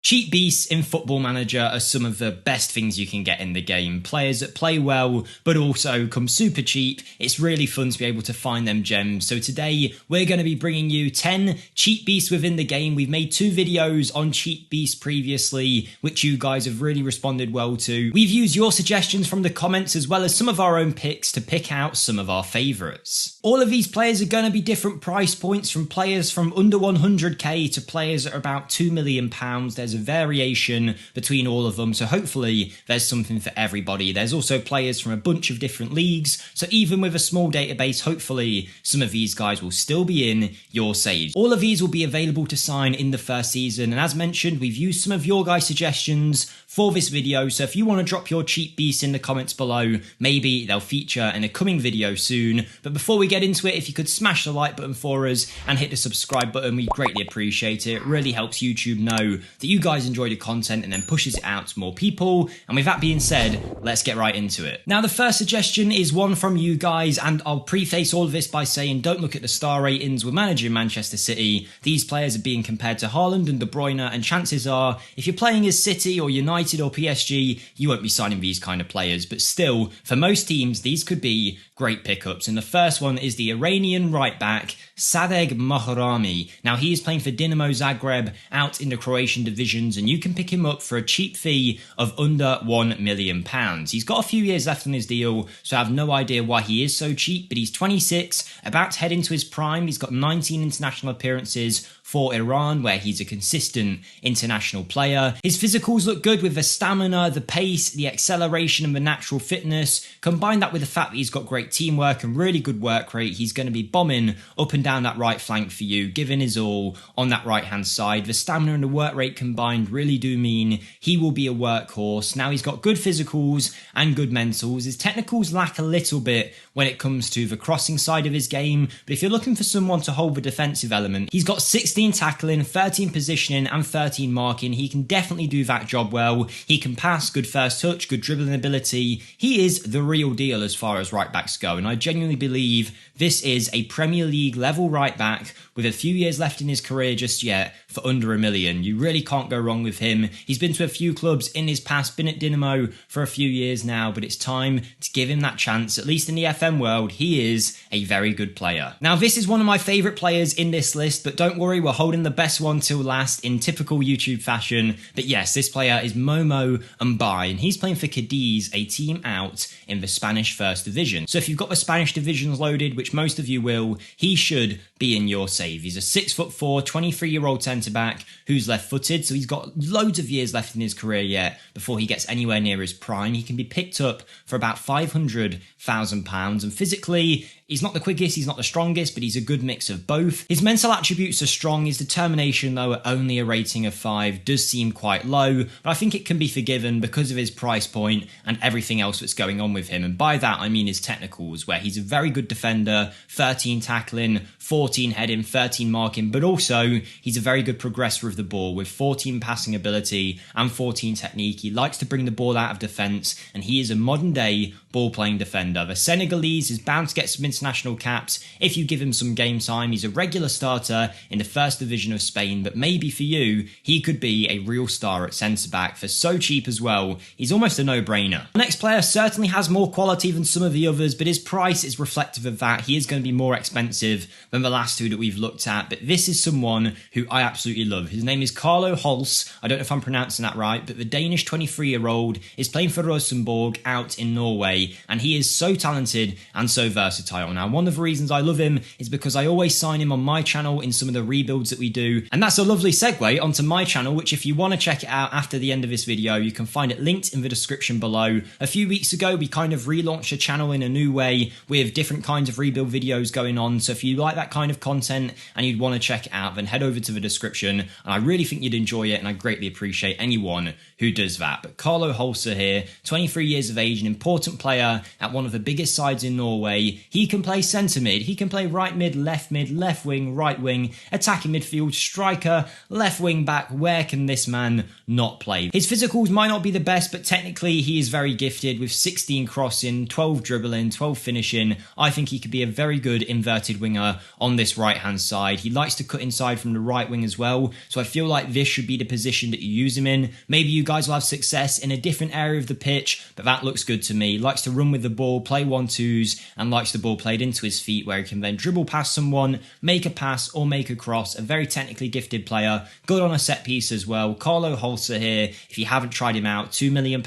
Cheap beasts in Football Manager are some of the best things you can get in the game. Players that play well, but also come super cheap. It's really fun to be able to find them gems. So today, we're going to be bringing you 10 cheap beasts within the game. We've made 2 videos on cheap beasts previously, which you guys have really responded well to. We've used your suggestions from the comments as well as some of our own picks to pick out some of our favourites. All of these players are going to be different price points, from players from under 100k to players that are about £2 million. There's a variation between all of them, so hopefully there's something for everybody. There's also players from a bunch of different leagues, so even with a small database, hopefully some of these guys will still be in your saves. All of these will be available to sign in the first season, and as mentioned, we've used some of your guys' suggestions for this video, so if you want to drop your cheap beasts in the comments below, maybe they'll feature in a coming video soon. But before we get into it, if you could smash the like button for us and hit the subscribe button, we'd greatly appreciate it. It really helps YouTube know that you guys enjoy the content and then pushes it out to more people. And with that being said, let's get right into it. Now, the first suggestion is one from you guys, and I'll preface all of this by saying don't look at the star ratings. We're managing Manchester City. These players are being compared to Haaland and De Bruyne, and chances are, if you're playing as City or United or PSG, you won't be signing these kind of players. But still, for most teams, these could be great pickups. And the first one is the Iranian right back, Sadeq Mahmedi. Now, he is playing for Dinamo Zagreb out in the Croatian divisions, and you can pick him up for a cheap fee of under £1 million. He's got a few years left on his deal, so I have no idea why he is so cheap, but he's 26, about to head into his prime. He's got 19 international appearances for Iran, where he's a consistent international player. His physicals look good with the stamina, the pace, the acceleration and the natural fitness. Combine that with the fact that he's got great teamwork and really good work rate, he's going to be bombing up and down that right flank for you, giving his all on that right hand side. The stamina and the work rate combined really do mean he will be a workhorse. Now, he's got good physicals and good mentals. His technicals lack a little bit when it comes to the crossing side of his game, but if you're looking for someone to hold the defensive element, he's got 16 tackling, 13 positioning and 13 marking. He can definitely do that job well. He can pass, good first touch, good dribbling ability. He is the real deal as far as right backs go, and I genuinely believe this is a Premier League level right back with a few years left in his career just yet for under £1 million. You really can't go wrong with him. He's been to a few clubs in his past, been at Dinamo for a few years now, but it's time to give him that chance. At least in the FM world, he is a very good player. Now, this is one of my favourite players in this list, but don't worry, we're holding the best one till last in typical YouTube fashion. But yes, this player is Momo, and he's playing for Cadiz, a team out in the Spanish First Division. So if you've got the Spanish divisions loaded, which most of you will, he should be in your save. He's a 6'4", 23-year-old centre-back who's left-footed, so he's got loads of years left in his career yet before he gets anywhere near his prime. He can be picked up for about £500,000, and physically, he's not the quickest, he's not the strongest, but he's a good mix of both. His mental attributes are strong. His determination, though, at only a rating of 5 does seem quite low, but I think it can be forgiven because of his price point and everything else that's going on with him. And by that, I mean his technicals, where he's a very good defender, 13 tackling, 14 heading, 13 marking, but also he's a very good progressor of the ball with 14 passing ability and 14 technique. He likes to bring the ball out of defence, and he is a modern-day ball-playing defender. The Senegalese is bound to get some international caps if you give him some game time. He's a regular starter in the First Division of Spain, but maybe for you, he could be a real star at centre-back for so cheap as well. He's almost a no-brainer. The next player certainly has more quality than some of the others, but his price is reflective of that. He is going to be more expensive than the last 2 that we've looked at, but this is someone who I absolutely love. His name is Carlo Holsten. I don't know if I'm pronouncing that right, but the Danish 23-year-old is playing for Rosenborg out in Norway, and he is so talented and so versatile. Now, one of the reasons I love him is because I always sign him on my channel in some of the rebuilds that we do, and that's a lovely segue onto my channel, which if you want to check it out after the end of this video, you can find it linked in the description below. A few weeks ago, we kind of relaunched the channel in a new way with different kinds of rebuild videos going on, so if you like that kind of content and you'd want to check it out, then head over to the description, and I really think you'd enjoy it, and I greatly appreciate anyone who does that. But Carlo Holsten here, 23 years of age, an important player player at one of the biggest sides in Norway. He can play centre mid, he can play right mid, left wing, right wing, attacking midfield, striker, left wing back. Where can this man not play? His physicals might not be the best, but technically he is very gifted with 16 crossing, 12 dribbling, 12 finishing. I think he could be a very good inverted winger on this right hand side. He likes to cut inside from the right wing as well, so I feel like this should be the position that you use him in. Maybe you guys will have success in a different area of the pitch, but that looks good to me. Likes to run with the ball, play 1-2s, and likes the ball played into his feet where he can then dribble past someone, make a pass or make a cross. A very technically gifted player, good on a set piece as well. Carlo Holster here, if you haven't tried him out, £2 million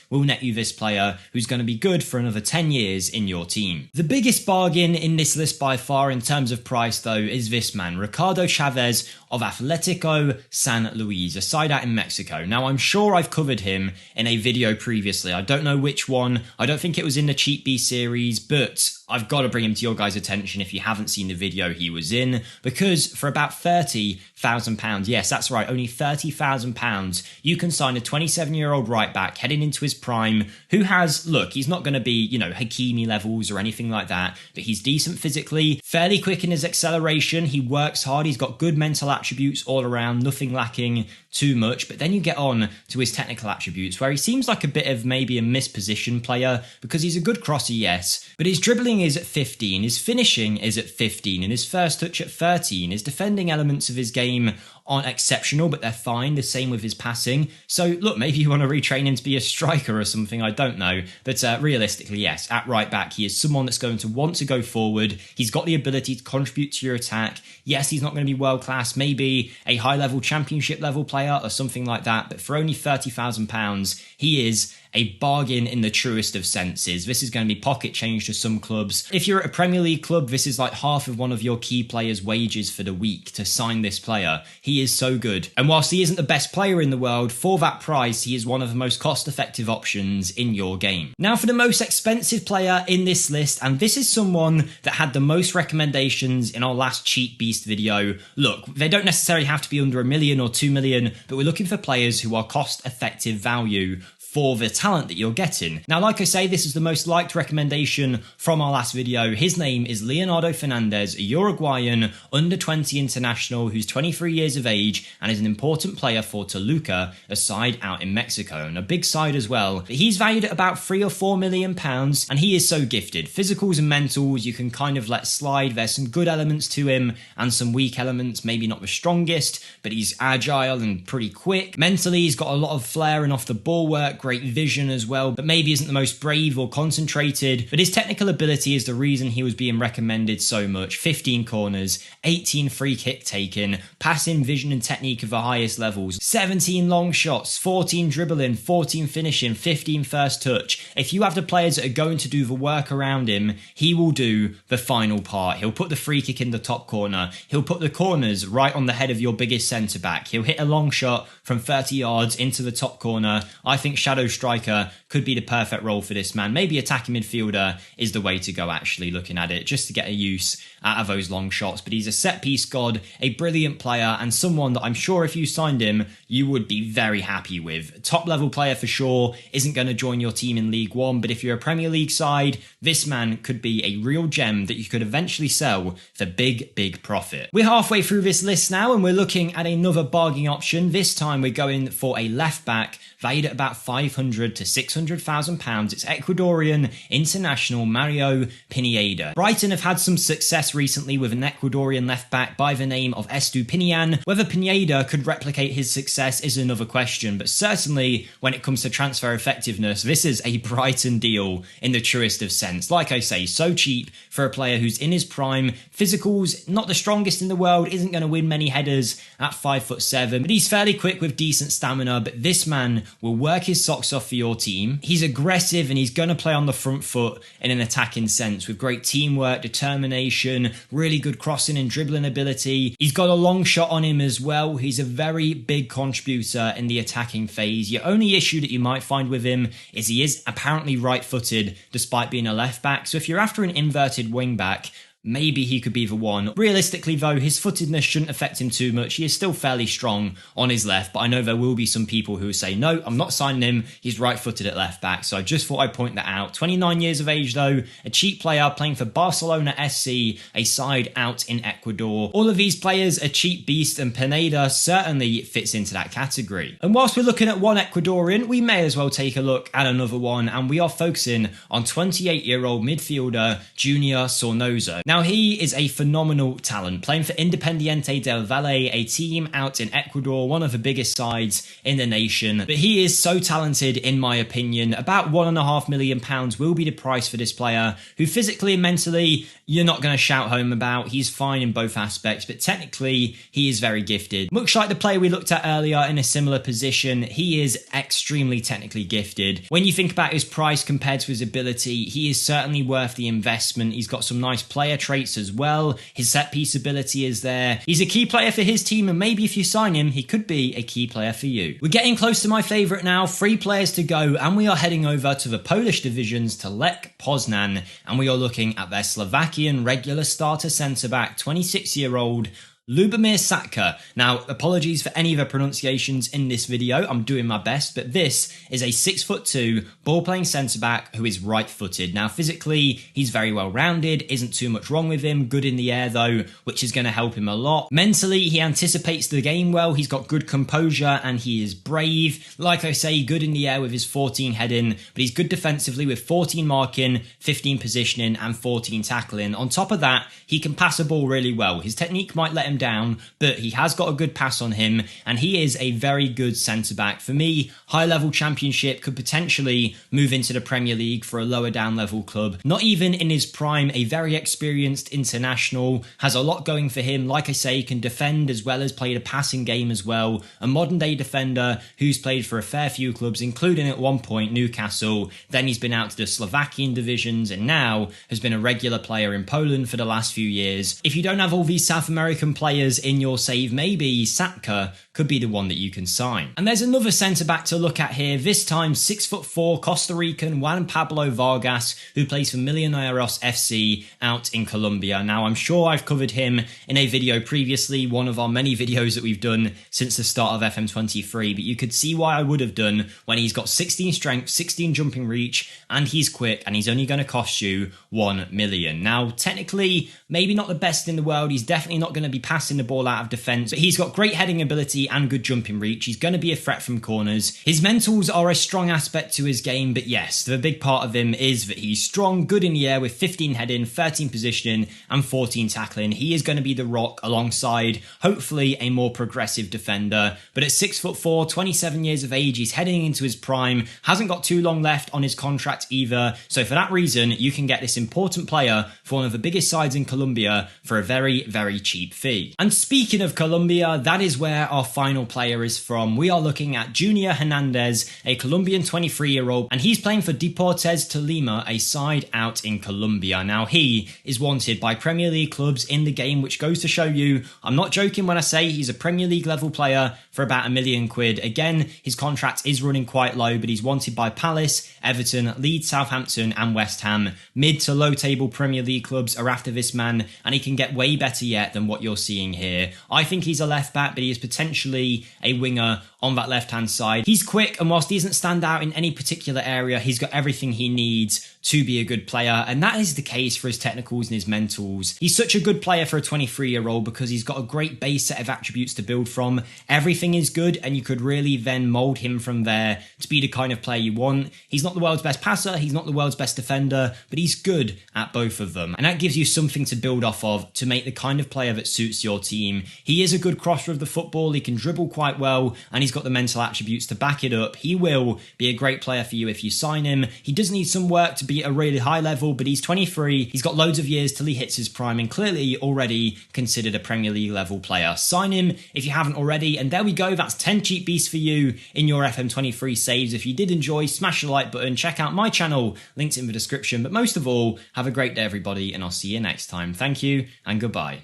will net you this player who's going to be good for another 10 years in your team. The biggest bargain in this list by far in terms of price though is this man, Ricardo Chavez of Atletico San Luis, a side out in Mexico. Now I'm sure I've covered him in a video previously. I don't know which one. I don't think it was in the Cheat B series, but I've got to bring him to your guys' attention if you haven't seen the video he was in, because for about £30,000, yes, that's right, only £30,000, you can sign a 27-year-old right back heading into his prime who has, look, he's not going to be, you know, Hakimi levels or anything like that, but he's decent physically, fairly quick in his acceleration, he works hard, he's got good mental attributes all around, nothing lacking too much. But then you get on to his technical attributes where he seems like a bit of maybe a mispositioned player, because he's a good crosser, yes, but his dribbling is at 15, his finishing is at 15, and his first touch at 13. His defending elements of his game aren't exceptional, but they're fine. The same with his passing. So look, maybe you want to retrain him to be a striker or something, I don't know. But realistically, yes, at right back, he is someone that's going to want to go forward. He's got the ability to contribute to your attack. Yes, he's not going to be world class, maybe a high level championship level player or something like that, but for only £30,000, he is a bargain in the truest of senses. This is going to be pocket change to some clubs. If you're at a Premier League club, this is like half of one of your key players' wages for the week to sign this player. He is so good. And whilst he isn't the best player in the world, for that price, he is one of the most cost-effective options in your game. Now for the most expensive player in this list, and this is someone that had the most recommendations in our last Cheat Beast video. Look, they don't necessarily have to be under £1 million or £2 million, but we're looking for players who are cost-effective value for the talent that you're getting. Now, like I say, this is the most liked recommendation from our last video. His name is Leonardo Fernandez, a Uruguayan under-20 international who's 23 years of age and is an important player for Toluca, a side out in Mexico, and a big side as well. But he's valued at about £3 or £4 million, and he is so gifted. Physicals and mentals, you can kind of let slide. There's some good elements to him and some weak elements, maybe not the strongest, but he's agile and pretty quick. Mentally, he's got a lot of flair and off the ball work, great vision as well, but maybe isn't the most brave or concentrated. But his technical ability is the reason he was being recommended so much. 15 corners, 18 free kick taken, passing, vision and technique of the highest levels, 17 long shots, 14 dribbling, 14 finishing, 15 first touch. If you have the players that are going to do the work around him, he will do the final part. He'll put the free kick in the top corner. He'll put the corners right on the head of your biggest centre back. He'll hit a long shot from 30 yards into the top corner. I think shadow striker could be the perfect role for this man. Maybe attacking midfielder is the way to go, actually, looking at it, just to get a use out of those long shots. But he's a set-piece god, a brilliant player, and someone that I'm sure if you signed him, you would be very happy with. Top-level player for sure, isn't going to join your team in League One, but if you're a Premier League side, this man could be a real gem that you could eventually sell for big, big profit. We're halfway through this list now, and we're looking at another bargaining option. This time we're going for a left-back, valued at about £500,000 to £600,000. It's Ecuadorian international Mario Pineda. Brighton have had some success recently with an Ecuadorian left-back by the name of Estupinian. Whether Pineda could replicate his success is another question, but certainly when it comes to transfer effectiveness, this is a Brighton deal in the truest of sense. Like I say, so cheap for a player who's in his prime. Physicals, not the strongest in the world, isn't going to win many headers at 5'7", but he's fairly quick with decent stamina. But this man will work his socks off for your team. He's aggressive and he's going to play on the front foot in an attacking sense with great teamwork, determination, really good crossing and dribbling ability. He's got a long shot on him as well. He's a very big contributor in the attacking phase. Your only issue that you might find with him is he is apparently right-footed despite being a left back. So if you're after an inverted wing back, maybe he could be the one. Realistically though, his footedness shouldn't affect him too much. He is still fairly strong on his left, but I know there will be some people who say, no, I'm not signing him. He's right-footed at left back. So I just thought I'd point that out. 29 years of age though, a cheap player playing for Barcelona SC, a side out in Ecuador. All of these players are cheap beasts, and Pineda certainly fits into that category. And whilst we're looking at one Ecuadorian, we may as well take a look at another one, and we are focusing on 28-year-old midfielder Junior Soroso. Now he is a phenomenal talent, playing for Independiente del Valle, a team out in Ecuador, one of the biggest sides in the nation. But he is so talented in my opinion. About £1.5 million will be the price for this player, who physically and mentally you're not going to shout home about. He's fine in both aspects, but technically he is very gifted. Much like the player we looked at earlier in a similar position, he is extremely technically gifted. When you think about his price compared to his ability, he is certainly worth the investment. He's got some nice player traits as well. His set piece ability is there. He's a key player for his team, and maybe if you sign him, he could be a key player for you. We're getting close to my favourite now, 3 players to go, and we are heading over to the Polish divisions to Lech Poznan, and we are looking at their Slovakian regular starter centre-back, 26-year-old Lubomir Satka. Now, apologies for any of the pronunciations in this video, I'm doing my best, but this is a 6'2", ball-playing centre-back who is right-footed. Now, physically, he's very well-rounded, isn't too much wrong with him, good in the air though, which is going to help him a lot. Mentally, he anticipates the game well, he's got good composure, and he is brave. Like I say, good in the air with his 14 heading, but he's good defensively with 14 marking, 15 positioning, and 14 tackling. On top of that, he can pass a ball really well. His technique might let him down, but he has got a good pass on him, and he is a very good centre-back. For me, high-level championship, could potentially move into the Premier League for a lower down level club. Not even in his prime, a very experienced international, has a lot going for him. Like I say, can defend as well as play the passing game as well. A modern day defender who's played for a fair few clubs, including at one point Newcastle. Then he's been out to the Slovakian divisions, and now has been a regular player in Poland for the last few years. If you don't have all these South American players in your save, maybe Satka could be the one that you can sign. And there's another centre-back to look at here, this time 6'4", Costa Rican Juan Pablo Vargas, who plays for Millonarios FC out in Colombia. Now, I'm sure I've covered him in a video previously, one of our many videos that we've done since the start of FM23, but you could see why I would have done when he's got 16 strength, 16 jumping reach, and he's quick, and he's only going to cost you 1 million. Now, technically, maybe not the best in the world, he's definitely not going to be passing the ball out of defence, but he's got great heading ability and good jumping reach. He's going to be a threat from corners. His mentals are a strong aspect to his game, but yes, the big part of him is that he's strong, good in the air with 15 heading, 13 positioning, and 14 tackling. He is going to be the rock alongside, hopefully, a more progressive defender. But at 6'4", 27 years of age, he's heading into his prime, hasn't got too long left on his contract either. So for that reason, you can get this important player for one of the biggest sides in Colombia for a very, very cheap fee. And speaking of Colombia, that is where our final player is from. We are looking at Junior Hernandez, a Colombian 23-year-old, and he's playing for Deportes Tolima, a side out in Colombia. Now, he is wanted by Premier League clubs in the game, which goes to show you, I'm not joking when I say he's a Premier League level player for about £1 million. Again, his contract is running quite low, but he's wanted by Palace, Everton, Leeds, Southampton, and West Ham. Mid to low table Premier League clubs are after this man, and he can get way better yet than what you're seeing here. I think he's a left back, but he is potentially a winger on that left-hand side. He's quick, and whilst he doesn't stand out in any particular area, he's got everything he needs to be a good player, and that is the case for his technicals and his mentals. He's such a good player for a 23-year-old because he's got a great base set of attributes to build from. Everything is good, and you could really then mould him from there to be the kind of player you want. He's not the world's best passer, he's not the world's best defender, but he's good at both of them, and that gives you something to build off of to make the kind of player that suits your team. He is a good crosser of the football, he can dribble quite well, and he's got the mental attributes to back it up. He will be a great player for you if you sign him. He does need some work to be a really high level, but he's 23, he's got loads of years till he hits his prime, and clearly already considered a Premier League level player. Sign him if you haven't already, and there we go, that's 10 cheap beasts for you in your FM23 saves. If you did enjoy, smash the like button, check out my channel, linked in the description, but most of all, have a great day everybody, and I'll see you next time. Thank you, and goodbye.